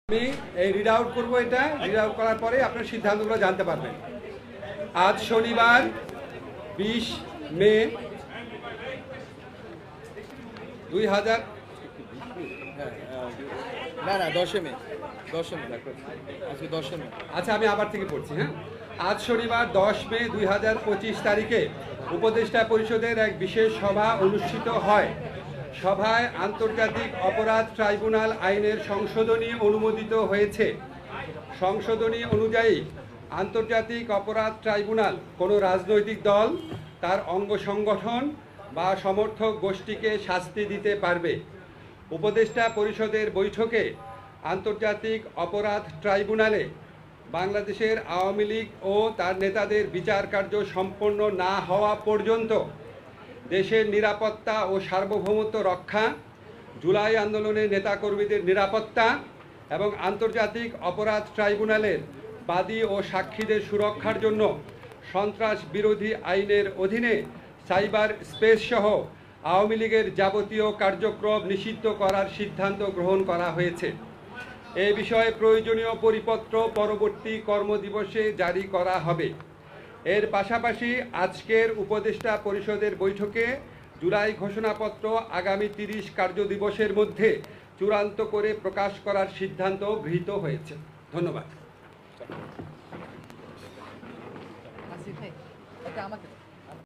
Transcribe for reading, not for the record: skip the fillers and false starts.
আমি এই read out করবো, এটা রিড আউট করার পরে আপনার সিদ্ধান্তগুলো জানতে পারবেন। আজ শনিবার 20 মে 2000 আচ্ছা, আমি আবার থেকে পড়ছি। হ্যাঁ, আজ শনিবার 10 মে 2025 তারিখে উপদেষ্টা পরিষদের এক বিশেষ সভা অনুষ্ঠিত হয়। সভায় আন্তর্জাতিক অপরাধ ট্রাইব্যুনাল আইনের সংশোধনী অনুমোদিত হয়েছে। সংশোধনী অনুযায়ী আন্তর্জাতিক অপরাধ ট্রাইব্যুনাল কোনো রাজনৈতিক দল, তার অঙ্গ সংগঠন বা সমর্থক গোষ্ঠীকে শাস্তি দিতে পারবে। উপদেষ্টা পরিষদের বৈঠকে আন্তর্জাতিক অপরাধ ট্রাইব্যুনালে বাংলাদেশের আওয়ামী লীগ ও তার নেতাদের বিচার কার্য সম্পন্ন না হওয়া পর্যন্ত দেশের নিরাপত্তা ও সার্বভৌমত্ব রক্ষা, জুলাই আন্দোলনের নেতাকর্মীদের নিরাপত্তা এবং আন্তর্জাতিক অপরাধ ট্রাইব্যুনালের বাদী ও সাক্ষীদের সুরক্ষার জন্য সন্ত্রাস বিরোধী আইনের অধীনে সাইবার স্পেস সহ আওয়ামী লীগের যাবতীয় কার্যক্রম নিষিদ্ধ করার সিদ্ধান্ত গ্রহণ করা হয়েছে। এ বিষয়ে প্রয়োজনীয় পরিপত্র পরবর্তী কর্মদিবসে জারি করা হবে। এর পাশাপাশি আজকের উপদেষ্টা পরিষদের বৈঠকে জুলাই ঘোষণাপত্র আগামী 30 কার্যদিবসের মধ্যে চূড়ান্ত করে প্রকাশ করার সিদ্ধান্ত গৃহীত হয়েছে। ধন্যবাদ।